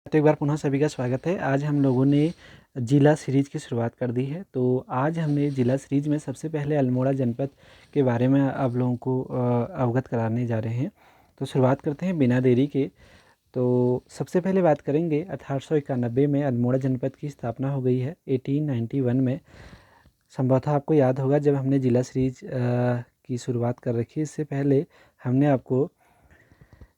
तो एक बार पुनः सभी का स्वागत है। आज हम लोगों ने जिला सीरीज़ की शुरुआत कर दी है। तो आज हमने जिला सीरीज़ में सबसे पहले अल्मोड़ा जनपद के बारे में आप लोगों को अवगत कराने जा रहे हैं। तो शुरुआत करते हैं बिना देरी के। तो सबसे पहले बात करेंगे 1891 में अल्मोड़ा जनपद की स्थापना हो गई है। 1891 में संभवतः आपको याद होगा जब हमने जिला सीरीज की शुरुआत कर रखी है, इससे पहले हमने आपको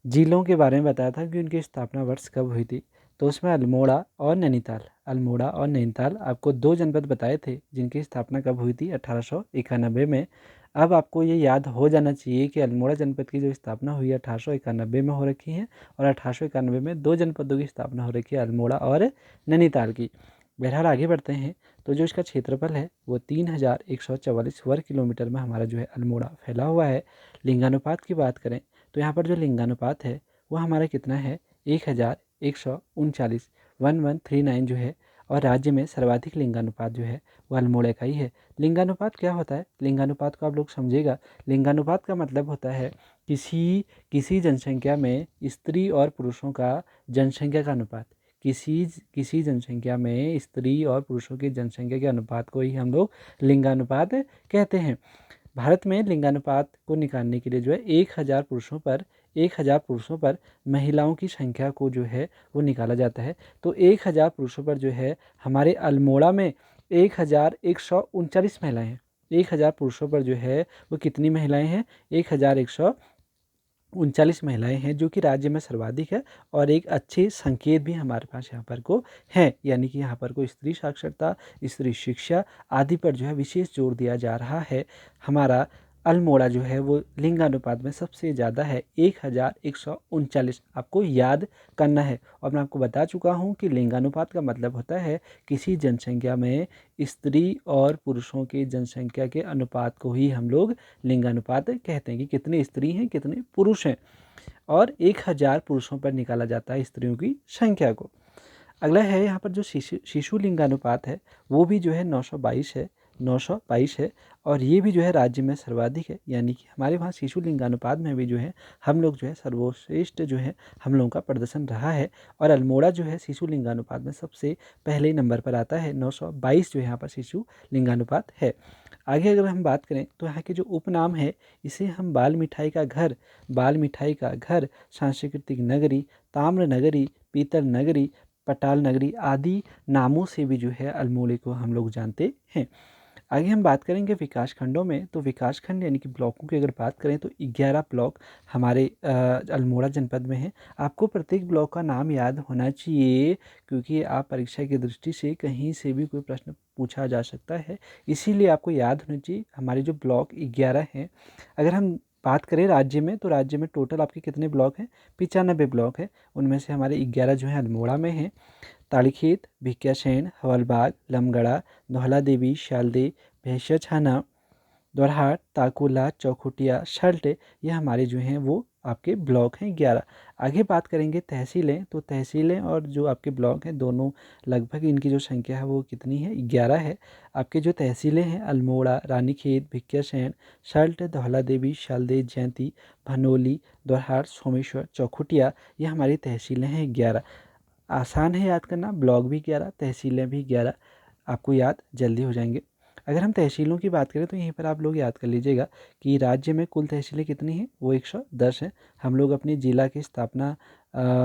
जिलों के बारे में बताया था कि उनकी स्थापना वर्ष कब हुई थी। तो उसमें अल्मोड़ा और नैनीताल आपको दो जनपद बताए थे जिनकी स्थापना कब हुई थी, 1891 में। अब आपको ये याद हो जाना चाहिए कि अल्मोड़ा जनपद की जो स्थापना हुई है 1891 में हो रखी है, और 1891 में दो जनपदों की स्थापना हो रखी है, अल्मोड़ा और नैनीताल की। बहरहाल आगे बढ़ते हैं। तो जो इसका क्षेत्रफल है वो 3144 वर्ग किलोमीटर में हमारा जो है अल्मोड़ा फैला हुआ है। लिंगानुपात की बात करें तो यहाँ पर जो लिंगानुपात है वो हमारा कितना है, 1139, 1139 जो है। और राज्य में सर्वाधिक लिंगानुपात जो है वो अल्मोड़ा का ही है। लिंगानुपात क्या होता है, लिंगानुपात को आप लोग समझिएगा। लिंगानुपात का मतलब होता है किसी जनसंख्या में स्त्री और पुरुषों का जनसंख्या का अनुपात। किसी जनसंख्या में स्त्री और पुरुषों की जनसंख्या के अनुपात को ही हम लोग लिंगानुपात कहते हैं। भारत में लिंगानुपात को निकालने के लिए जो है 1000 पुरुषों पर महिलाओं की संख्या को जो है वो निकाला जाता है। तो 1000 पुरुषों पर जो है हमारे अल्मोड़ा में 1139 महिलाएं हैं। 1000 पुरुषों पर जो है वो कितनी महिलाएं हैं, 1139 महिलाएं हैं, जो कि राज्य में सर्वाधिक है। और एक अच्छे संकेत भी हमारे पास यहाँ पर को है, यानी कि यहाँ पर को स्त्री साक्षरता, स्त्री शिक्षा आदि पर जो है विशेष जोर दिया जा रहा है। हमारा अल्मोड़ा जो है वो लिंगानुपात में सबसे ज़्यादा है, 1139 आपको याद करना है। और मैं आपको बता चुका हूँ कि लिंगानुपात का मतलब होता है किसी जनसंख्या में स्त्री और पुरुषों की जनसंख्या के अनुपात को ही हम लोग लिंगानुपात कहते हैं, कि कितने स्त्री हैं कितने पुरुष हैं। और 1000 पुरुषों पर निकाला जाता है स्त्रियों की संख्या को। अगला है यहाँ पर जो शिशु लिंगानुपात है वो भी जो है 922 है। और ये भी जो है राज्य में सर्वाधिक है, यानी कि हमारे वहाँ शिशु लिंगानुपात में भी जो है हम लोग जो है सर्वश्रेष्ठ जो है हम लोगों का प्रदर्शन रहा है। और अल्मोड़ा जो है शिशु लिंगानुपात में सबसे पहले नंबर पर आता है, 922 जो यहाँ पर शिशु लिंगानुपात है। आगे अगर हम बात करें तो यहाँ के जो उपनाम है, इसे हम बाल मिठाई का घर, सांस्कृतिक नगरी, ताम्र नगरी, पीतल नगरी, पटाल नगरी आदि नामों से भी जो है अल्मोड़े को हम लोग जानते हैं। आगे हम बात करेंगे विकास खंडों में। तो विकास खंड यानी कि ब्लॉकों की अगर बात करें तो 11 ब्लॉक हमारे अल्मोड़ा जनपद में है। आपको प्रत्येक ब्लॉक का नाम याद होना चाहिए, क्योंकि आप परीक्षा की दृष्टि से कहीं से भी कोई प्रश्न पूछा जा सकता है, इसीलिए आपको याद होना चाहिए। हमारे जो ब्लॉक 11 हैं। अगर हम बात करें राज्य में तो राज्य में टोटल आपके कितने ब्लॉक हैं, 95 ब्लॉक हैं। उनमें से हमारे 11 जो हैं अल्मोड़ा में हैं। ताड़ीखेत, भिकियासैंण, हवलबाग, लमगड़ा, धौला देवी, शालदे, भैंसिया छाना, दोरहाट, ताकुला, चौखुटिया, शल्ट, ये हमारे जो हैं वो आपके ब्लॉक हैं 11। आगे बात करेंगे तहसीलें। तो तहसीलें और जो आपके ब्लॉक हैं दोनों लगभग इनकी जो संख्या है वो कितनी है, 11 है। आपके जो तहसीलें हैं अल्मोड़ा, रानीखेत, भिकियासैंण, शल्ट, धौला देवी, शालदे, जयंती, भनोली, दोरहाट, सोमेश्वर, चौखुटिया, ये हमारी तहसीलें हैं 11। आसान है याद करना, ब्लॉक भी 11, तहसीलें भी 11, आपको याद जल्दी हो जाएंगे। अगर हम तहसीलों की बात करें तो यहीं पर आप लोग याद कर लीजिएगा कि राज्य में कुल तहसीलें कितनी हैं, वो 110 हैं। हम लोग अपनी जिला की स्थापना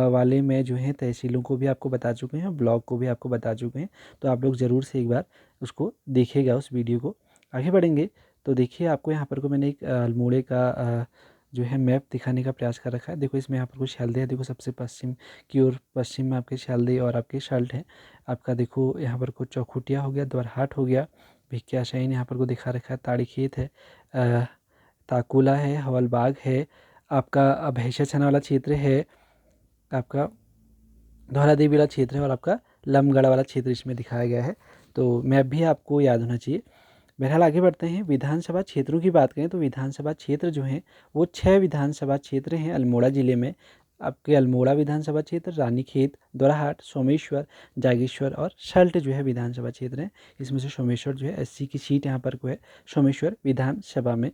वाले में जो है तहसीलों को भी आपको बता चुके हैं, ब्लॉक को भी आपको बता चुके हैं। तो आप लोग ज़रूर से एक बार उसको देखिएगा, उस वीडियो को। आगे बढ़ेंगे तो देखिए आपको यहाँ पर को मैंने एक अल्मोड़े का जो है मैप दिखाने का प्रयास कर रखा है। देखो इसमें यहाँ पर कुछ हल्दे है, देखो सबसे पश्चिम की ओर, पश्चिम में आपके शालदे और आपके शल्ट हैं। आपका देखो यहाँ पर कुछ चौखुटिया हो गया, द्वारहाट हो गया, भिकियासैंण यहाँ पर को दिखा रखा है, ताड़ीखेत है, ताकुला है, हवलबाग है, आपका भैंसिया छाना वाला क्षेत्र है, आपका धौला देवी वाला क्षेत्र है, और आपका लमगढ़ वाला क्षेत्र इसमें दिखाया गया है। तो मैप भी आपको याद होना चाहिए। बहरहाल आगे बढ़ते हैं। विधानसभा क्षेत्रों की बात करें तो विधानसभा क्षेत्र जो हैं वो 6 विधानसभा क्षेत्र हैं अल्मोड़ा ज़िले में। आपके अल्मोड़ा विधानसभा क्षेत्र, रानीखेत, दोरहाट, सोमेश्वर, जागेश्वर और शल्ट जो है विधानसभा क्षेत्र हैं। इसमें से सोमेश्वर जो है 80 की सीट यहाँ पर को है सोमेश्वर विधानसभा में।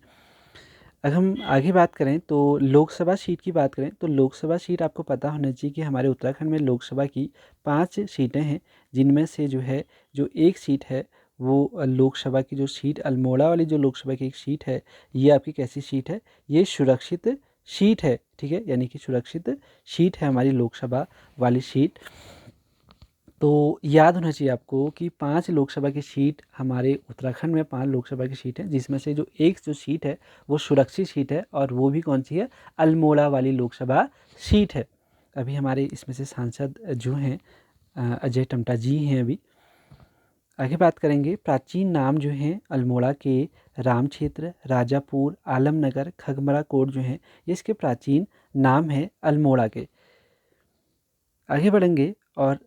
अगर हम आगे बात करें तो लोकसभा सीट की बात करें तो लोकसभा सीट आपको पता होना चाहिए कि हमारे उत्तराखंड में लोकसभा की 5 सीटें हैं, जिनमें से जो है जो एक सीट है वो लोकसभा की जो सीट अल्मोड़ा वाली जो लोकसभा की एक सीट है, ये आपकी कैसी सीट है, ये सुरक्षित सीट है, ठीक है, यानी कि सुरक्षित सीट है हमारी लोकसभा वाली सीट। तो याद होना चाहिए आपको कि 5 लोकसभा की सीट हमारे उत्तराखंड में 5 लोकसभा की सीट है, जिसमें से जो एक जो सीट है वो सुरक्षित सीट है, और वो भी कौन सी है, अल्मोड़ा वाली लोकसभा सीट है। अभी हमारे इसमें से सांसद जो हैं अजय टमटा जी हैं। अभी आगे बात करेंगे, प्राचीन नाम जो हैं अल्मोड़ा के राम क्षेत्र, राजापुर, आलमनगर, खगमरा कोट जो हैं, ये इसके प्राचीन नाम हैं अल्मोड़ा के। आगे बढ़ेंगे और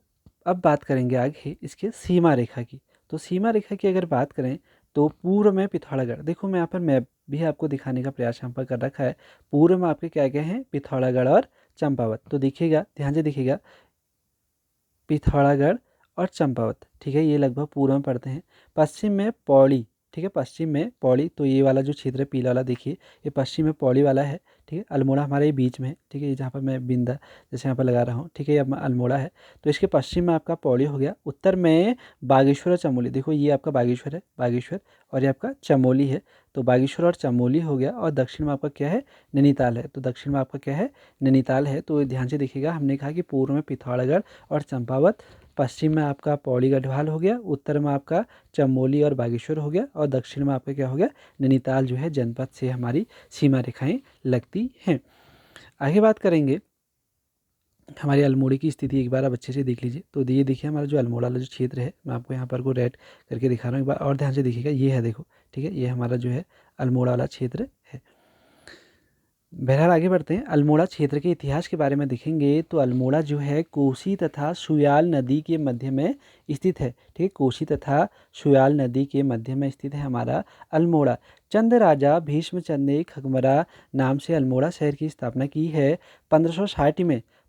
अब बात करेंगे आगे इसके सीमा रेखा की। तो सीमा रेखा की अगर बात करें तो पूर्व में पिथौरागढ़, देखो मैं यहाँ पर मैप भी आपको दिखाने का प्रयास यहाँ पर कर रखा है। पूर्व में आपके क्या क्या हैं, पिथौरागढ़ और चंपावत। तो देखिएगा, ध्यान से देखिएगा, पिथौरागढ़ और चंपावत, ठीक है, ये लगभग पूर्व में पड़ते हैं। पश्चिम में पौड़ी, ठीक है, पश्चिम में पौड़ी, तो ये वाला जो क्षेत्र है पीला वाला देखिए, ये पश्चिम में पौड़ी वाला है, ठीक है। अल्मोड़ा हमारे ये बीच में है, ठीक है, ये जहाँ पर मैं बिंदा जैसे यहाँ पर लगा रहा हूँ, ठीक है, ये अल्मोड़ा है। तो इसके पश्चिम में आपका पौड़ी हो गया, उत्तर में बागेश्वर और चमोली, देखो ये आपका बागेश्वर है, बागेश्वर, और ये आपका चमोली है। तो बागेश्वर और चमोली हो गया, और दक्षिण में आपका क्या है, नैनीताल है। तो दक्षिण में आपका क्या है, नैनीताल है। तो ध्यान से देखिएगा, हमने कहा कि पूर्व में पिथौरागढ़ और चंपावत, पश्चिम में आपका पौड़ी गढ़वाल हो गया, उत्तर में आपका चमोली और बागेश्वर हो गया, और दक्षिण में आपका क्या हो गया, नैनीताल जो है जनपद से हमारी सीमा रेखाएं लगती हैं। आगे बात करेंगे हमारे अल्मोड़े की स्थिति, एक बार आप अच्छे से देख लीजिए। तो ये देखिए हमारा जो अल्मोड़ा वाला जो क्षेत्र है, मैं आपको यहाँ पर को रेड करके दिखा रहा हूँ, एक बार और ध्यान से देखिएगा, ये है देखो, ठीक है, ये हमारा जो है अल्मोड़ा वाला क्षेत्र है। बहरहाल आगे बढ़ते हैं, अल्मोड़ा क्षेत्र के इतिहास के बारे में देखेंगे तो अल्मोड़ा जो है कोसी तथा सुयाल नदी के मध्य में स्थित है, ठीक है, कोसी तथा सुयाल नदी के मध्य में स्थित है हमारा अल्मोड़ा। चंद राजा भीष्मचंद ने खगमरा नाम से अल्मोड़ा शहर की स्थापना की है।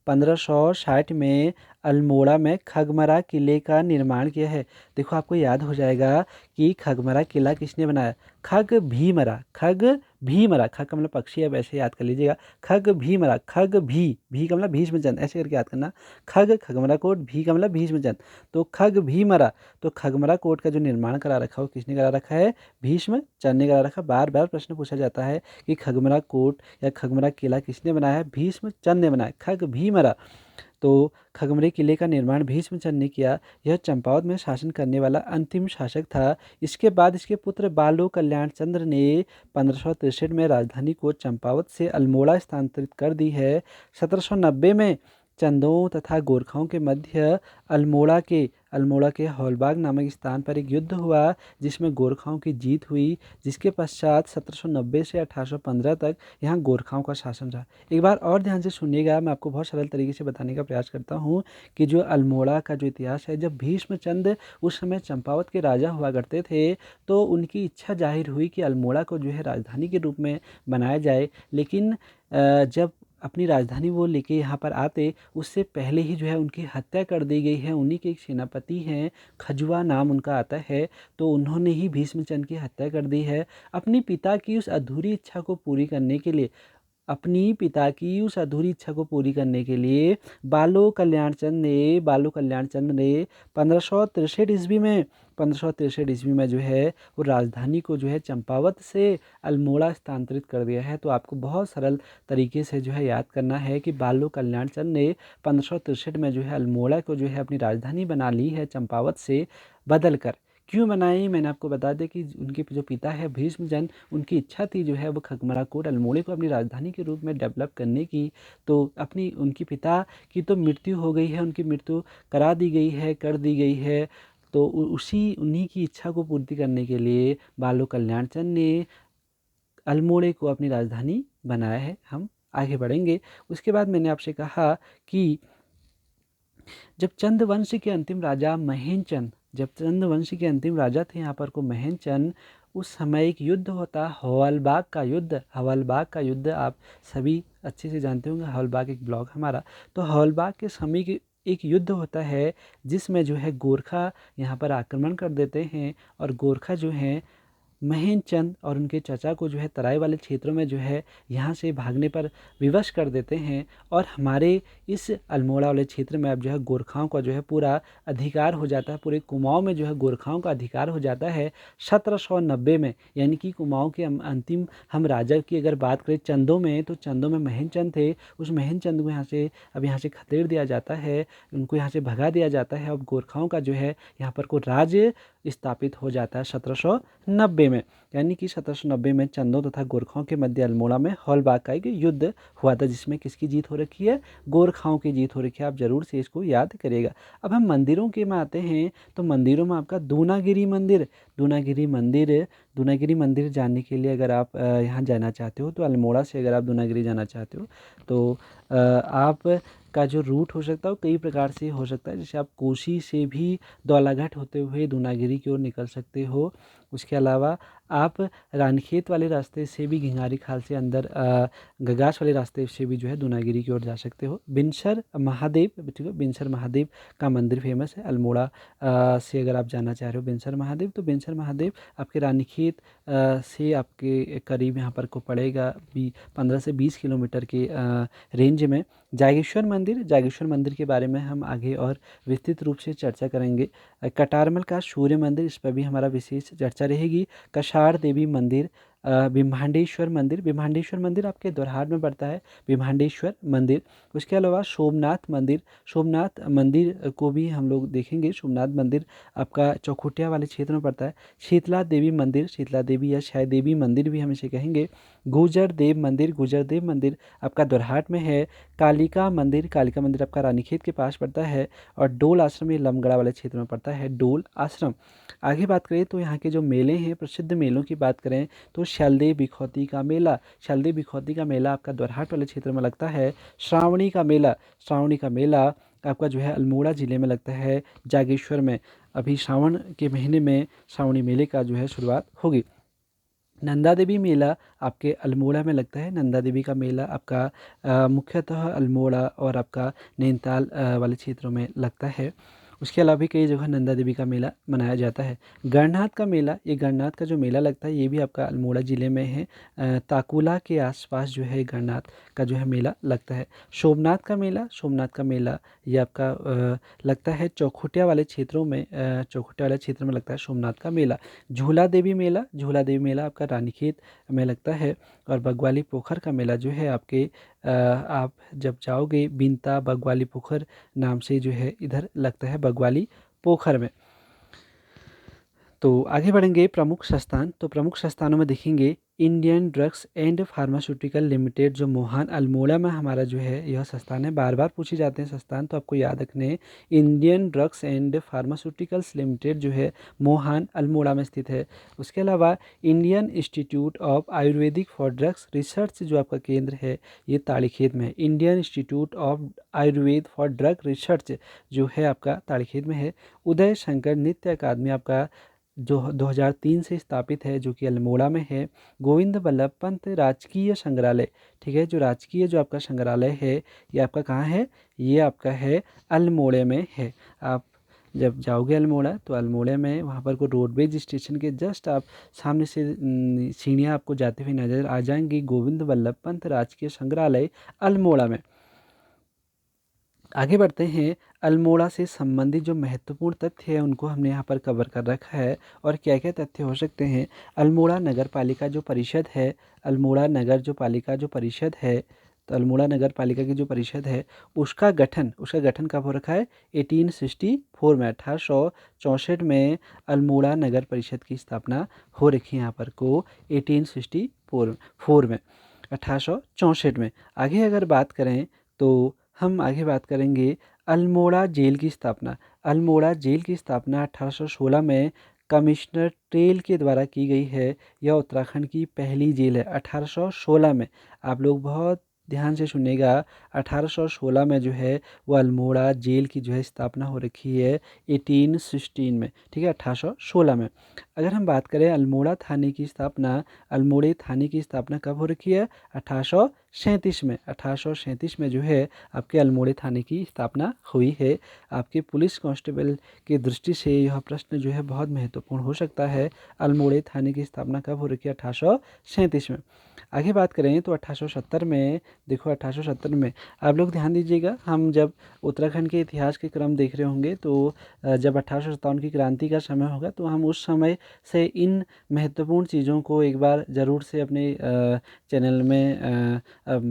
1560 में अल्मोड़ा में खगमरा किले का निर्माण किया है। देखो आपको याद हो जाएगा कि खगमरा किला किसने बनाया, खग भीमरा, खग भीमरा, खग का मतलब पक्षी है, वैसे याद कर लीजिएगा, खग भीमरा, खग भी का मतलब भीष्मचंद, ऐसे करके याद करना, खग खगमरा कोट, भी का मतलब भीष्मचंद, तो खग भीमरा। तो खगमरा कोट का जो निर्माण करा रखा है वो किसने करा रखा है, भीष्मचंद ने करा रखा। बार बार प्रश्न पूछा जाता है कि खगमरा कोट या खगमरा किला किसने बनाया है, भीष्मचंद ने बनाया, खग भीमरा। तो खगमरे किले का निर्माण भीष्मचंद ने किया। यह चंपावत में शासन करने वाला अंतिम शासक था। इसके बाद इसके पुत्र बालो कल्याण चंद्र ने 1563 में राजधानी को चंपावत से अल्मोड़ा स्थानांतरित कर दी है। 1790 में चंदों तथा गोरखाओं के मध्य अल्मोड़ा के हौलबाग नामक स्थान पर एक युद्ध हुआ, जिसमें गोरखाओं की जीत हुई, जिसके पश्चात 1790 से 1815 तक यहाँ गोरखाओं का शासन रहा। एक बार और ध्यान से सुनिएगा, मैं आपको बहुत सरल तरीके से बताने का प्रयास करता हूँ कि जो अल्मोड़ा का जो इतिहास है, जब भीष्मचंद उस समय चंपावत के राजा हुआ करते थे, तो उनकी इच्छा जाहिर हुई कि अल्मोड़ा को जो है राजधानी के रूप में बनाया जाए। लेकिन जब अपनी राजधानी वो लेके यहाँ पर आते, उससे पहले ही जो है उनकी हत्या कर दी गई है। उन्हीं के एक सेनापति हैं, खजुआ नाम उनका आता है, तो उन्होंने ही भीष्मचंद की हत्या कर दी है। अपनी पिता की उस अधूरी इच्छा को पूरी करने के लिए, अपनी पिता की उस अधूरी इच्छा को पूरी करने के लिए बालो कल्याण चंद ने 1563 ईस्वी में जो है वो राजधानी को जो है चंपावत से अल्मोड़ा स्थानांतरित कर दिया है। तो आपको बहुत सरल तरीके से जो है याद करना है कि बालो कल्याण चंद ने 1563 में जो है अल्मोड़ा को जो है अपनी राजधानी बना ली है चंपावत से बदल कर। क्यों बनाई, मैंने आपको बता दें कि उनके जो पिता है भीष्मचंद, उनकी इच्छा थी जो है वो खगमरा कोट अल्मोड़े को अपनी राजधानी के रूप में डेवलप करने की। तो अपनी उनकी पिता की तो मृत्यु हो गई है, उनकी मृत्यु करा दी गई है, कर दी गई है। तो उन्हीं की इच्छा को पूर्ति करने के लिए बालो कल्याण चंद ने अल्मोड़े को अपनी राजधानी बनाया है। हम आगे बढ़ेंगे। उसके बाद मैंने आपसे कहा कि जब चंद्रवंश के अंतिम राजा महेंद्र थे यहाँ पर को महेंद्र, उस समय एक युद्ध होता, हौलबाग का युद्ध आप सभी अच्छे से जानते होंगे। हौलबाग एक ब्लॉक हमारा, तो हौलबाग के समय की एक युद्ध होता है, जिसमें जो है गोरखा यहाँ पर आक्रमण कर देते हैं, और गोरखा जो हैं महेंद्र चंद और उनके चाचा को जो है तराई वाले क्षेत्रों में जो है यहाँ से भागने पर विवश कर देते हैं और हमारे इस अल्मोड़ा वाले क्षेत्र में अब जो है गोरखाओं का जो है पूरा अधिकार हो जाता है, पूरे कुमाऊं में जो है गोरखाओं का अधिकार हो जाता है 1790 में। यानी कि कुमाऊं के अंतिम हम राजा की अगर बात करें चंदों में, तो चंदों में महेंद्र चंद थे। उस महेंद्र चंद को यहाँ से खदेड़ दिया जाता है, उनको यहाँ से भगा दिया जाता है। अब गोरखाओं का जो है यहाँ पर को राज्य स्थापित हो जाता है 1790 में। यानी कि 1790 में चंदों तथा गोरखाओं के मध्य अल्मोड़ा में हॉलबाग का एक युद्ध हुआ था, जिसमें किसकी जीत हो रखी है? गोरखाओं की जीत हो रखी है। आप जरूर से इसको याद करिएगा। अब हम मंदिरों के में आते हैं, तो मंदिरों में आपका दूनागिरी मंदिर, दूनागिरी मंदिर जानने के लिए अगर आप यहाँ जाना चाहते हो, तो अल्मोड़ा से अगर आप दूनागिरी जाना चाहते हो तो आप का जो रूट हो सकता है वो कई प्रकार से हो सकता है। जैसे आप कोसी से भी दौलाघाट होते हुए दूनागिरी की ओर निकल सकते हो। उसके अलावा आप रानीखेत वाले रास्ते से भी घिंगारी खाल से अंदर गगास वाले रास्ते से भी जो है दूनागिरी की ओर जा सकते हो। बिनसर महादेव, ठीक है, बिनसर महादेव का मंदिर फेमस है अल्मोड़ा से अगर आप जाना चाह रहे हो बिनसर महादेव, तो बिनसर महादेव आपके रानीखेत से आपके करीब यहाँ पर को पड़ेगा 15 से 20 किलोमीटर के रेंज में। जागेश्वर मंदिर के बारे में हम आगे और विस्तृत रूप से चर्चा करेंगे। कटारमल का सूर्य मंदिर, इस पर भी हमारा विशेष चर्चा रहेगी। कषार देवी मंदिर, विम्हांडेश्वर मंदिर आपके दोरहाट में पड़ता है, विम्हांडेश्वर मंदिर। उसके अलावा सोमनाथ मंदिर को भी हम लोग देखेंगे। सोमनाथ मंदिर आपका चौखुटिया वाले क्षेत्र में पड़ता है। शीतला देवी या शायद देवी मंदिर भी हम इसे कहेंगे। गुजर देव मंदिर आपका दोरहाट में है। कालिका मंदिर आपका रानीखेत के पास पड़ता है। और डोल आश्रम ये लमगड़ा वाले क्षेत्र में पड़ता है, डोल आश्रम। आगे बात करें तो यहाँ के जो मेले हैं, प्रसिद्ध मेलों की बात करें तो शैलदेव बिखौती का मेला आपका दोरहाट वाले क्षेत्र में लगता है। श्रावणी का मेला आपका जो है अल्मोड़ा ज़िले में लगता है, जागेश्वर में। अभी श्रावण के महीने में श्रावणी मेले का जो है शुरुआत होगी। नंदा देवी मेला आपके अल्मोड़ा में लगता है। नंदा देवी का मेला आपका मुख्यतः अल्मोड़ा और आपका नैनीताल वाले क्षेत्रों में लगता है। उसके अलावा भी कई जगह नंदा देवी का मेला मनाया जाता है। गणनाथ का मेला, ये गणनाथ का जो मेला लगता है ये भी आपका अल्मोड़ा ज़िले में है। ताकुला के आसपास जो है गणनाथ का जो है मेला लगता है। सोमनाथ का मेला ये आपका लगता है चौखुटिया वाले क्षेत्र में लगता है सोमनाथ का मेला। झूला देवी मेला आपका रानीखेत में लगता है। और बगवाली पोखर का मेला जो है आपके आप जब जाओगे बिनता बगवाली पोखर नाम से जो है इधर लगता है बगवाली पोखर में। तो आगे बढ़ेंगे प्रमुख संस्थान, तो प्रमुख संस्थानों में देखेंगे Indian drugs and pharmaceutical limited, जो मोहान अल्मोड़ा में हमारा जो है यह संस्थान है। बार बार पूछे जाते हैं संस्थान, तो आपको याद रखने Indian drugs and pharmaceuticals limited जो है मोहान अल्मोड़ा में स्थित है। उसके अलावा Indian institute of Ayurvedic for drugs research जो आपका केंद्र है ये ताड़ीखेत में है। Indian institute of Ayurveda for drug research जो है आपका ताड़ीखेत में है। उदय शंकर नृत्य अकादमी आपका जो 2003 से स्थापित है, जो कि अल्मोड़ा में है। गोविंद बल्लभ पंत राजकीय संग्रहालय, ठीक है, जो आपका संग्रहालय है ये आपका कहाँ है? ये आपका है अल्मोड़े में है। आप जब जाओगे अल्मोड़ा तो अल्मोड़े में वहाँ पर को रोडवेज स्टेशन के जस्ट आप सामने से सीढ़ियाँ आपको जाते हुए नजर आ जाएंगी। गोविंद बल्लभ पंत राजकीय संग्रहालय अल्मोड़ा में। आगे बढ़ते हैं। अल्मोड़ा से संबंधित जो महत्वपूर्ण तथ्य है उनको हमने यहाँ पर कवर कर रखा है। और क्या क्या तथ्य हो सकते हैं? अल्मोड़ा नगर पालिका जो परिषद है, अल्मोड़ा नगर जो पालिका जो परिषद है, तो अल्मोड़ा नगर पालिका की जो परिषद है उसका गठन कब हो रखा है? 1864 में, 1864 में अल्मोड़ा नगर परिषद की स्थापना हो रखी है यहाँ पर को 1864 में, 1864 में। आगे अगर बात करें तो हम आगे बात करेंगे अल्मोड़ा जेल की स्थापना। अल्मोड़ा जेल की स्थापना 1816 में कमिश्नर टेल के द्वारा की गई है। यह उत्तराखंड की पहली जेल है 1816 में। आप लोग बहुत ध्यान से सुनिएगा, 1816 में जो है वो अल्मोड़ा जेल की जो है स्थापना हो रखी है 1816 में, ठीक है, 1816 में। अगर हम बात करें अल्मोड़ा थाने की स्थापना, अल्मोड़े थाने की स्थापना कब हो रखी है? 1837 में। 1837 में जो है आपके अल्मोड़े थाने की स्थापना हुई है। आपके पुलिस कांस्टेबल की दृष्टि से यह प्रश्न जो है बहुत महत्वपूर्ण हो सकता है। अल्मोड़े थाने की स्थापना कब हो रखी है? 1837 में। आगे बात करें तो 1870 में, देखो 1870 में आप लोग ध्यान दीजिएगा, हम जब उत्तराखंड के इतिहास के क्रम देख रहे होंगे तो जब 1857 की क्रांति का समय होगा तो हम उस समय से इन महत्वपूर्ण चीज़ों को एक बार ज़रूर से अपने चैनल में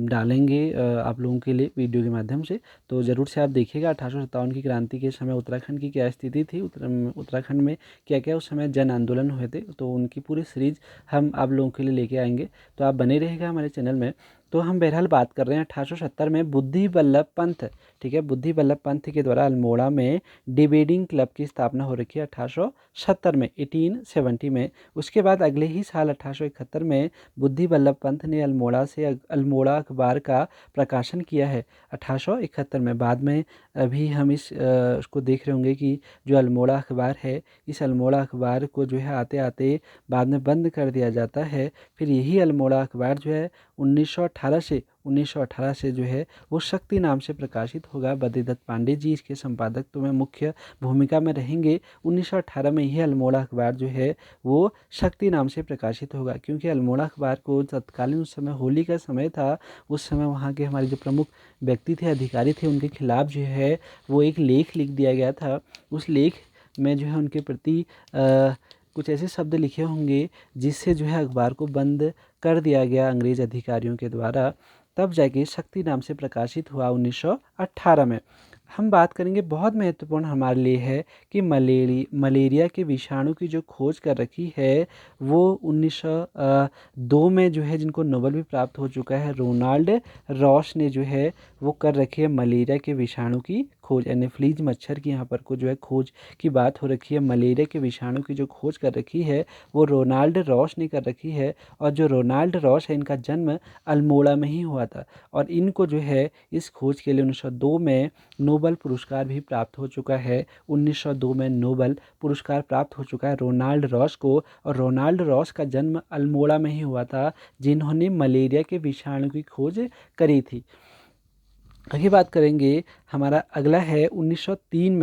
डालेंगे आप लोगों के लिए वीडियो के माध्यम से। तो ज़रूर से आप देखिएगा 1857 की क्रांति के समय उत्तराखंड की क्या स्थिति थी, उत्तराखंड में क्या क्या उस समय जन आंदोलन हुए थे, तो उनकी पूरी सीरीज हम आप लोगों के लिए लेके आएंगे। तो आप बने रहेगा हमारे चैनल में। तो हम बहरहाल बात कर रहे हैं 1870 में बुद्धि बल्लभ पंत, ठीक है, बुद्धि बल्लभ पंत के द्वारा अल्मोड़ा में डिबेटिंग क्लब की स्थापना हो रखी है 1870 में, 1870 में। उसके बाद अगले ही साल 1871 में बुद्धि बल्लभ पंत ने अल्मोड़ा से अल्मोड़ा अखबार का प्रकाशन किया है 1871 में। बाद में अभी हम उसको देख रहे होंगे कि जो अल्मोड़ा अखबार है, इस अल्मोड़ा अखबार को जो है आते आते बाद में बंद कर दिया जाता है। फिर यही अल्मोड़ा अखबार जो है 1918 से जो है वो शक्ति नाम से प्रकाशित होगा। बद्रीदत्त पांडे जी इसके संपादक तो में मुख्य भूमिका में रहेंगे। 1918 में यह अल्मोड़ा अखबार जो है वो शक्ति नाम से प्रकाशित होगा, क्योंकि अल्मोड़ा अखबार को तत्कालीन उस समय होली का समय था, उस समय वहाँ के हमारे जो प्रमुख व्यक्ति थे, अधिकारी थे, उनके खिलाफ जो है वो एक लेख लिख दिया गया था। उस लेख में जो है उनके प्रति कुछ ऐसे शब्द लिखे होंगे जिससे जो है अखबार को बंद कर दिया गया अंग्रेज अधिकारियों के द्वारा। तब जाके शक्ति नाम से प्रकाशित हुआ 1918 में। हम बात करेंगे, बहुत महत्वपूर्ण हमारे लिए है कि मलेरिया के विषाणु की जो खोज कर रखी है वो 1902 में जो है, जिनको नोबेल भी प्राप्त हो चुका है, रोनाल्ड रॉस ने जो है वो कर रखी है मलेरिया के विषाणु की खोज। एनाफिलीज मच्छर की यहाँ पर को जो है खोज की बात हो रखी है। मलेरिया के विषाणु की जो खोज कर रखी है वो रोनाल्ड रॉस ने कर रखी है। और जो रोनाल्ड रॉस है, इनका जन्म अल्मोड़ा में ही हुआ था और इनको जो है इस खोज के लिए 1902 में नोबेल पुरस्कार भी प्राप्त हो चुका है। 1902 में नोबेल पुरस्कार प्राप्त हो चुका है रोनाल्ड रॉस को। और रोनाल्ड रॉस का जन्म अल्मोड़ा में ही हुआ था, जिन्होंने मलेरिया के विषाणु की खोज करी थी। आगे बात करेंगे, हमारा अगला है 1903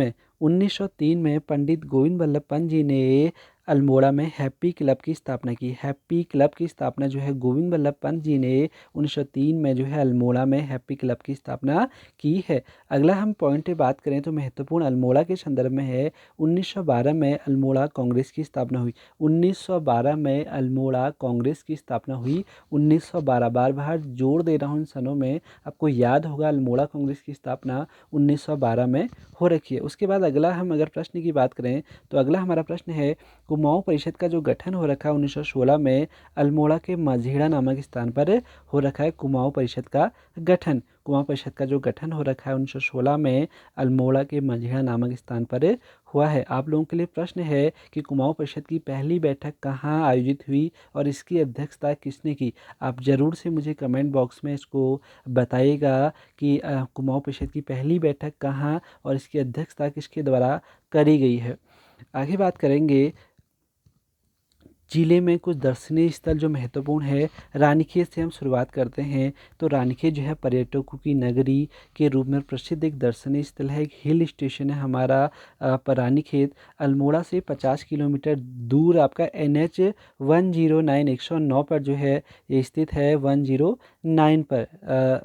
में पंडित गोविंद बल्लभ पंत जी ने अल्मोड़ा में हैप्पी क्लब की स्थापना की। हैप्पी क्लब की स्थापना जो है गोविंद बल्लभ पंत जी ने 1903 में जो है अल्मोड़ा में हैप्पी क्लब की स्थापना की है। अगला हम पॉइंट पे बात करें तो महत्वपूर्ण अल्मोड़ा के संदर्भ में है, 1912 में अल्मोड़ा कांग्रेस की स्थापना हुई। 1912 में अल्मोड़ा कांग्रेस की स्थापना हुई। 1912, बार बार जोड़ दे रहा हूँ इन सनों में, आपको याद होगा अल्मोड़ा कांग्रेस की स्थापना 1912 में हो रखी है। उसके बाद अगला हम अगर प्रश्न की बात करें तो अगला हमारा प्रश्न है, कुमाऊं परिषद का जो गठन हो रखा है 1916 में अल्मोड़ा के माझीड़ा नामक स्थान पर हो रखा है। कुमाऊं परिषद का गठन, कुमाऊं परिषद का जो गठन हो रखा है 1916 में अल्मोड़ा के माझीड़ा नामक स्थान पर हुआ है। आप लोगों के लिए प्रश्न है कि कुमाऊं परिषद की पहली बैठक कहाँ आयोजित हुई और इसकी अध्यक्षता किसने की? आप ज़रूर से मुझे कमेंट बॉक्स में इसको बताइएगा कि कुमाऊं परिषद की पहली बैठक कहाँ और इसकी अध्यक्षता किसके द्वारा करी गई है। आगे बात करेंगे, जिले में कुछ दर्शनीय स्थल जो महत्वपूर्ण है, रानीखेत से हम शुरुआत करते हैं। तो रानीखेत जो है पर्यटकों की नगरी के रूप में प्रसिद्ध एक दर्शनीय स्थल है, एक हिल स्टेशन है हमारा रानीखेत। अल्मोड़ा से 50 किलोमीटर दूर आपका NH 109 109 पर जो है ये स्थित है। 109 पर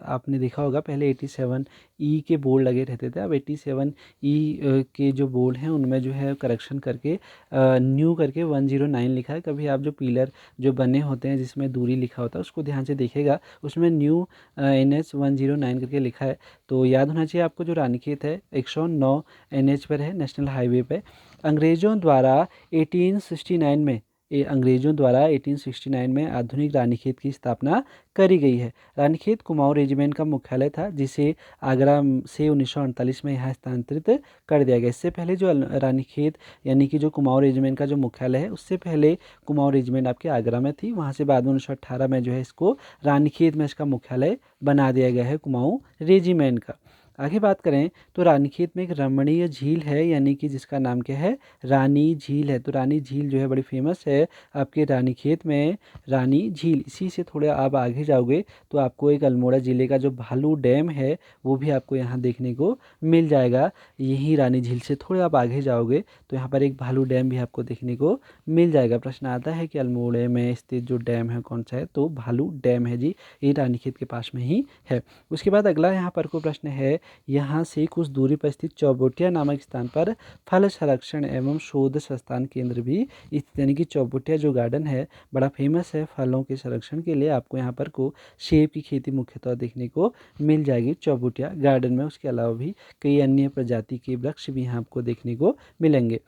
आपने देखा होगा पहले 87E के बोर्ड लगे रहते थे, अब 87E के जो बोर्ड हैं उनमें जो है करेक्शन करके न्यू करके 109 लिखा है। कभी आप जो पिलर जो बने होते हैं जिसमें दूरी लिखा होता है उसको ध्यान से देखिएगा, उसमें न्यू NH 109 करके लिखा है। तो याद होना चाहिए आपको, जो रानीखेत है 109 NH पर है, नेशनल हाईवे पे। अंग्रेज़ों द्वारा 1869 में आधुनिक रानीखेत की स्थापना करी गई है। रानीखेत कुमाऊं रेजिमेंट का मुख्यालय था, जिसे आगरा से 1948 में यहाँ स्थानांतरित कर दिया गया। इससे पहले जो रानीखेत यानी कि जो कुमाऊं रेजिमेंट का जो मुख्यालय है, उससे पहले कुमाऊं रेजिमेंट आपके आगरा में थी, वहाँ से बाद में 1918 में जो है इसको रानीखेत में इसका मुख्यालय बना दिया गया है कुमाऊं रेजिमेंट का। आगे बात करें तो रानीखेत में एक रमणीय झील है, यानी कि जिसका नाम क्या है, रानी झील है। तो रानी झील जो है बड़ी फेमस है आपके रानीखेत में, रानी झील। इसी से थोड़े आप आगे जाओगे तो आपको एक अल्मोड़ा ज़िले का जो भालू डैम है वो भी आपको यहाँ देखने को मिल जाएगा। यहीं रानी झील से थोड़े आप आगे जाओगे तो यहाँ पर एक भालू डैम भी आपको देखने को मिल जाएगा। प्रश्न आता है कि अल्मोड़े में स्थित जो डैम है कौन सा है, तो भालू डैम है जी, ये रानीखेत के पास में ही है। उसके बाद अगला यहाँ पर को प्रश्न है, यहाँ से कुछ दूरी पर स्थित चौबोटिया नामक स्थान पर फल संरक्षण एवं शोध संस्थान केंद्र भी स्थित, यानी कि चौबोटिया जो गार्डन है बड़ा फेमस है फलों के संरक्षण के लिए। आपको यहाँ पर को सेब की खेती मुख्यतः देखने को मिल जाएगी चौबोटिया गार्डन में। उसके अलावा भी कई अन्य प्रजाति के वृक्ष भी यहाँ आपको देखने को मिलेंगे।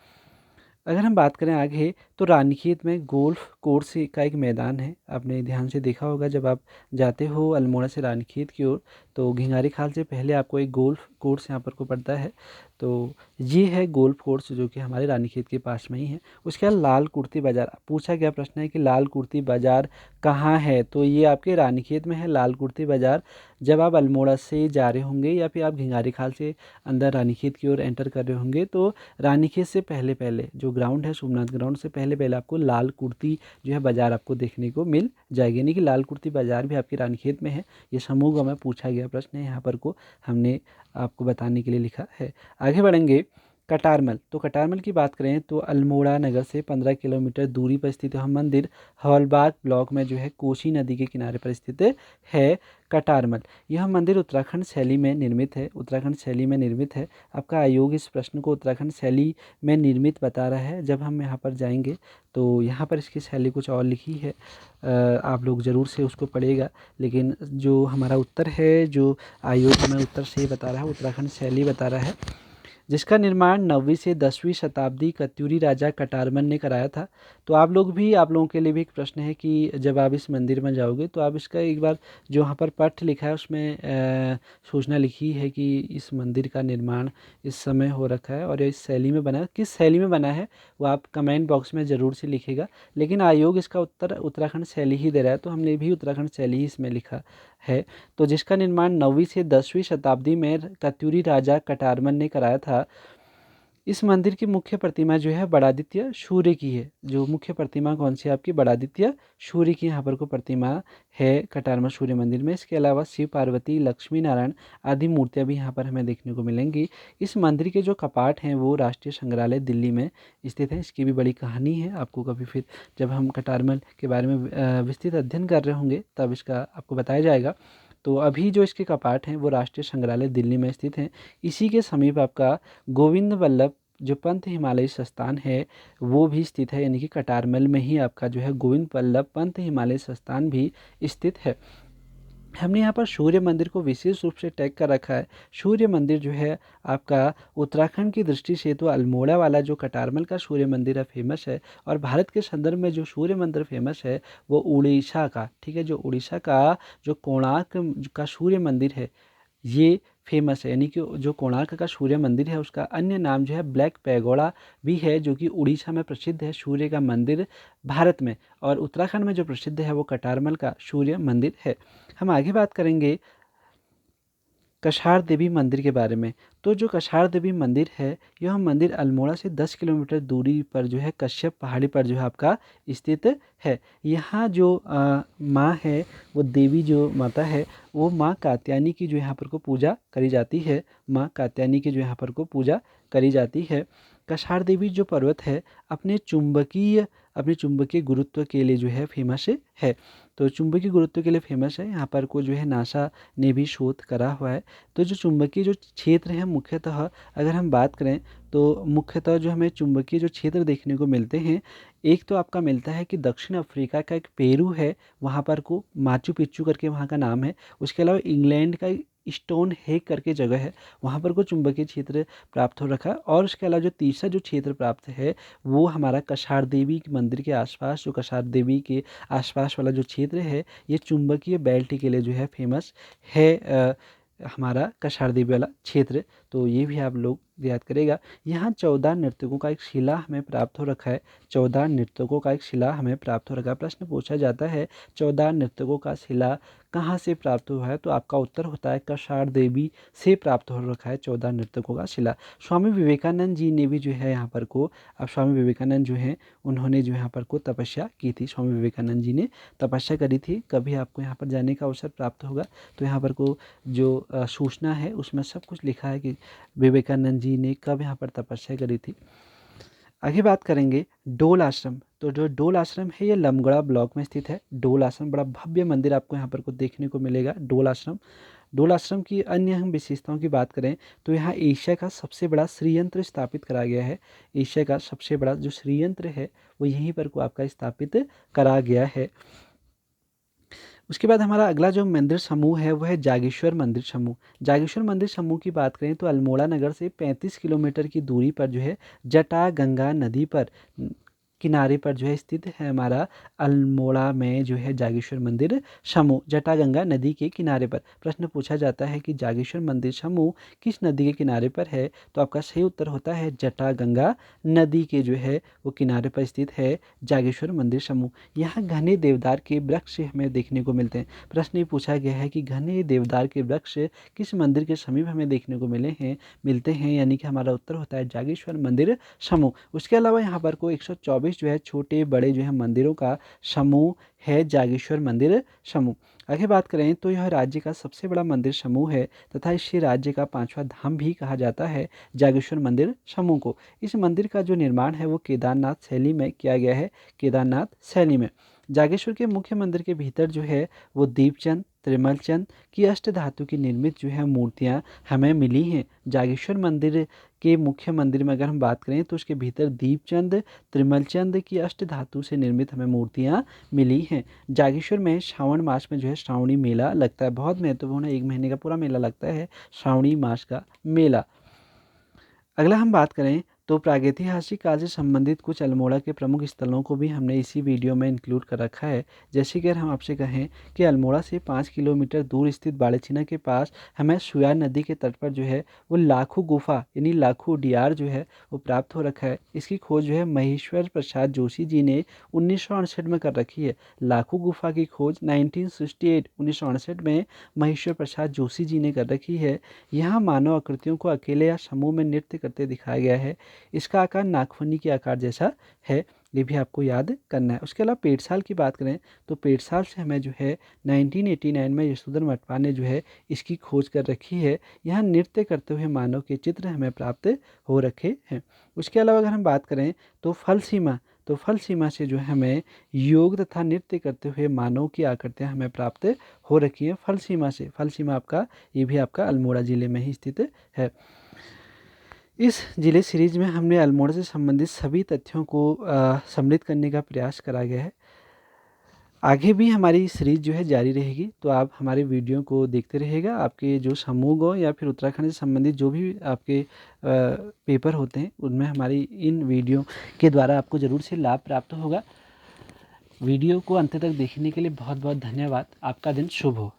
अगर हम बात करें आगे तो रानीखेत में गोल्फ कोर्स का एक मैदान है। आपने ध्यान से देखा होगा जब आप जाते हो अल्मोड़ा से रानीखेत की ओर तो घिंगारी खाल से पहले आपको एक गोल्फ कोर्स यहाँ पर को पड़ता है। तो ये है गोल्फ कोर्स जो कि हमारे रानीखेत के पास में ही है। उसके बाद लाल कुर्ती बाज़ार, पूछा गया प्रश्न है कि लाल कुर्ती बाज़ार कहाँ है, तो ये आपके रानीखेत में है लाल कुर्ती बाज़ार। जब आप अल्मोड़ा से जा रहे होंगे या फिर आप घिंगारी खाल से अंदर रानीखेत की ओर एंटर कर रहे होंगे तो रानीखेत से पहले पहले जो ग्राउंड है सोमनाथ ग्राउंड से पहले पहले आपको लाल कुर्ती जो है बाज़ार आपको देखने को मिल जाएगी, यानी कि लाल कुर्ती बाज़ार भी आपकी रानीखेत में है। ये समूह में पूछा गया प्रश्न है, यहाँ पर को हमने आपको बताने के लिए लिखा है। आगे बढ़ेंगे कटारमल, तो कटारमल की बात करें तो अल्मोड़ा नगर से 15 किलोमीटर दूरी पर स्थित यह मंदिर हौलबाग ब्लॉक में जो है कोसी नदी के किनारे पर स्थित है कटारमल। यह मंदिर उत्तराखंड शैली में निर्मित है, उत्तराखंड शैली में निर्मित है। आपका आयोग इस प्रश्न को उत्तराखंड शैली में निर्मित बता रहा है। जब हम यहाँ पर जाएंगे तो यहाँ पर इसकी शैली कुछ और लिखी है, आप लोग ज़रूर से उसको पढ़िएगा। लेकिन जो हमारा उत्तर है, जो आयोग हमें उत्तर से बता रहा है उत्तराखंड शैली बता रहा है, जिसका निर्माण 9वीं से 10वीं शताब्दी कत्यूरी राजा कटारमल ने कराया था। तो आप लोगों के लिए भी एक प्रश्न है कि जब आप इस मंदिर में जाओगे तो आप इसका एक बार जो वहाँ पर पठ लिखा है उसमें सूचना लिखी है कि इस मंदिर का निर्माण इस समय हो रखा है और इस शैली में बना है। किस शैली में बना है वो आप कमेंट बॉक्स में ज़रूर से लिखेगा। लेकिन आयोग इसका उत्तर उत्तराखंड शैली ही दे रहा है तो हमने भी उत्तराखंड शैली ही इसमें लिखा है। तो जिसका निर्माण 9वीं से 10वीं शताब्दी में कत्यूरी राजा कटारमल ने कराया था। इस मंदिर की मुख्य प्रतिमा जो है बड़ादित्य सूर्य की है। जो मुख्य प्रतिमा कौन सी है आपकी, बड़ादित्य सूर्य की यहाँ पर को प्रतिमा है कटारमल सूर्य मंदिर में। इसके अलावा शिव पार्वती लक्ष्मी नारायण आदि मूर्तियाँ भी यहाँ पर हमें देखने को मिलेंगी। इस मंदिर के जो कपाट हैं वो राष्ट्रीय संग्रहालय दिल्ली में स्थित है। इसकी भी बड़ी कहानी है, आपको कभी फिर जब हम कटारमल के बारे में विस्तृत अध्ययन कर रहे होंगे तब इसका आपको बताया जाएगा। तो अभी जो इसके कपाट हैं वो राष्ट्रीय संग्रहालय दिल्ली में स्थित हैं। इसी के समीप आपका गोविंद वल्लभ जो पंत हिमालय संस्थान है वो भी स्थित है, यानी कि कटारमल में ही आपका जो है गोविंद वल्लभ पंत हिमालय संस्थान भी स्थित है। हमने यहाँ पर सूर्य मंदिर को विशेष रूप से टैग कर रखा है। सूर्य मंदिर जो है आपका उत्तराखंड की दृष्टि से तो अल्मोड़ा वाला जो कटारमल का सूर्य मंदिर है फेमस है, और भारत के संदर्भ में जो सूर्य मंदिर फेमस है वो उड़ीसा का, ठीक है, जो उड़ीसा का जो कोणार्क का सूर्य मंदिर है ये फेमस है। यानी कि जो कोणार्क का सूर्य मंदिर है उसका अन्य नाम जो है ब्लैक पैगोडा भी है, जो कि उड़ीसा में प्रसिद्ध है सूर्य का मंदिर भारत में, और उत्तराखंड में जो प्रसिद्ध है वो कटारमल का सूर्य मंदिर है। हम आगे बात करेंगे कछार देवी मंदिर के बारे में। तो जो कछार देवी मंदिर है यह मंदिर अल्मोड़ा से 10 किलोमीटर दूरी पर जो है कश्यप पहाड़ी पर जो है आपका स्थित है। यहाँ जो माँ है वो देवी जो माता है वो माँ कात्यायनी की जो यहाँ पर को पूजा करी जाती है, माँ कात्यायनी की जो यहाँ पर को पूजा करी जाती है। कछार देवी जो पर्वत है अपने चुंबकीय गुरुत्व के लिए जो है फेमस है। तो चुंबकीय गुरुत्व के लिए फेमस है, यहाँ पर को जो है नासा ने भी शोध करा हुआ है। तो जो चुंबकीय जो क्षेत्र है मुख्यतः अगर हम बात करें तो मुख्यतः जो हमें चुंबकीय जो क्षेत्र देखने को मिलते हैं, एक तो आपका मिलता है कि दक्षिण अफ्रीका का एक पेरू है, वहाँ पर को माचू पिच्चू करके वहाँ का नाम है। उसके अलावा इंग्लैंड का स्टोन हेग करके जगह है, वहाँ पर को चुंबकीय क्षेत्र प्राप्त हो रखा है। और उसके अलावा जो तीसरा जो क्षेत्र प्राप्त है वो हमारा कछार देवी मंदिर के आसपास, जो कछार देवी के आसपास वाला जो क्षेत्र है ये चुंबकीय बेल्ट के लिए जो है फेमस है, हमारा कछार देवी वाला क्षेत्र। तो ये भी आप लोग याद करेगा। यहाँ 14 नर्तकों का एक शिला हमें प्राप्त हो रखा है, 14 नर्तकों का एक शिला हमें प्राप्त हो रखा है। प्रश्न पूछा जाता है 14 नर्तकों का शिला कहाँ से प्राप्त हुआ है? तो आपका उत्तर होता है कषाण देवी से प्राप्त हो रखा है 14 नर्तकों का शिला। स्वामी विवेकानंद जी ने भी जो है यहाँ पर को, अब स्वामी विवेकानंद जो हैं उन्होंने जो यहाँ पर को तपस्या की थी। स्वामी विवेकानंद जी ने तपस्या करी थी। कभी आपको यहाँ पर जाने का अवसर प्राप्त होगा तो यहाँ पर को जो सूचना है उसमें सब कुछ लिखा है कि विवेकानंद जी ने कब यहाँ पर तपस्या करी थी। आगे बात करेंगे डोल आश्रम। तो जो डोल आश्रम है ये लमगड़ा ब्लॉक में स्थित है। डोल आश्रम बड़ा भव्य मंदिर आपको यहाँ पर को देखने को मिलेगा। डोल आश्रम, डोल आश्रम की अन्य हम विशेषताओं की बात करें तो यहाँ एशिया का सबसे बड़ा श्रीयंत्र स्थापित करा गया है। एशिया का सबसे बड़ा जो श्रीयंत्र है वो यहीं पर को आपका स्थापित करा गया है। उसके बाद हमारा अगला जो मंदिर समूह है वह है जागेश्वर मंदिर समूह। जागेश्वर मंदिर समूह की बात करें तो अल्मोड़ा नगर से 35 किलोमीटर की दूरी पर जो है जटागंगा नदी पर किनारे पर जो है स्थित है हमारा अल्मोड़ा में जो है जागेश्वर मंदिर समूह, जटागंगा नदी के किनारे पर। प्रश्न पूछा जाता है कि जागेश्वर मंदिर समूह किस नदी के किनारे पर है? तो आपका सही उत्तर होता है जटागंगा नदी के जो है वो किनारे पर स्थित है जागेश्वर मंदिर समूह। यहाँ घने देवदार के वृक्ष हमें देखने को मिलते हैं। प्रश्न ये पूछा गया है कि घने देवदार के वृक्ष किस मंदिर के समीप हमें देखने को मिलते हैं, यानी कि हमारा उत्तर होता है जागेश्वर मंदिर समूह। उसके अलावा यहाँ पर को 124 जो है छोटे बड़े जो है मंदिरों का समूह है जागेश्वर मंदिर समूह। आगे बात करें तो यह राज्य का सबसे बड़ा मंदिर समूह है तथा इसे राज्य का 5वां धाम भी कहा जाता है जागेश्वर मंदिर समूह को। इस मंदिर का जो निर्माण है वो केदारनाथ शैली में किया गया है। केदारनाथ शैली में जागेश्वर के मुख्य मंदिर के भीतर जो है वो दीपचंद, त्रिमलचंद की अष्ट धातु की निर्मित जो है मूर्तियां हमें मिली हैं। जागेश्वर मंदिर के मुख्य मंदिर में अगर हम बात करें तो उसके भीतर दीपचंद, त्रिमलचंद की अष्ट धातु से निर्मित हमें मूर्तियां मिली हैं। जागेश्वर में श्रावण मास में जो है श्रावणी मेला लगता है, बहुत महत्वपूर्ण है, 1 महीने का पूरा मेला लगता है श्रावणी मास का मेला। अगला हम बात करें तो प्रागैतिहासिक काल से संबंधित कुछ अल्मोड़ा के प्रमुख स्थलों को भी हमने इसी वीडियो में इंक्लूड कर रखा है। जैसे कि अगर हम आपसे कहें कि अल्मोड़ा से 5 किलोमीटर दूर स्थित बाड़ेछीना के पास हमें सुया नदी के तट पर जो है वो लाखू गुफा यानी लाखू डियार जो है वो प्राप्त हो रखा है। इसकी खोज जो है महेश्वर प्रसाद जोशी जी ने 1968 में कर रखी है। लाखू गुफा की खोज 1968 में महेश्वर प्रसाद जोशी जी ने कर रखी है। यहाँ मानव आकृतियों को अकेले या समूह में नृत्य करते दिखाया गया है। इसका आकार नाखूनी के आकार जैसा है, ये भी आपको याद करना है। उसके अलावा पेटसाल की बात करें तो पेटसाल से हमें जो है 1989 में यशोधर मटवा ने जो है इसकी खोज कर रखी है। यहाँ नृत्य करते हुए मानव के चित्र हमें प्राप्त हो रखे हैं। उसके अलावा अगर हम बात करें तो फल सीमा से जो है हमें योग तथा नृत्य करते हुए मानव की आकृतियाँ हमें प्राप्त हो रखी हैं। फल सीमा आपका ये भी आपका अल्मोड़ा ज़िले में ही स्थित है। इस जिले सीरीज में हमने अल्मोड़ा से संबंधित सभी तथ्यों को सम्मिलित करने का प्रयास करा गया है। आगे भी हमारी सीरीज जो है जारी रहेगी, तो आप हमारे वीडियो को देखते रहिएगा। आपके जो समूह हो या फिर उत्तराखंड से संबंधित जो भी आपके पेपर होते हैं उनमें हमारी इन वीडियो के द्वारा आपको ज़रूर से लाभ प्राप्त होगा। वीडियो को अंत तक देखने के लिए बहुत बहुत धन्यवाद। आपका दिन शुभ हो।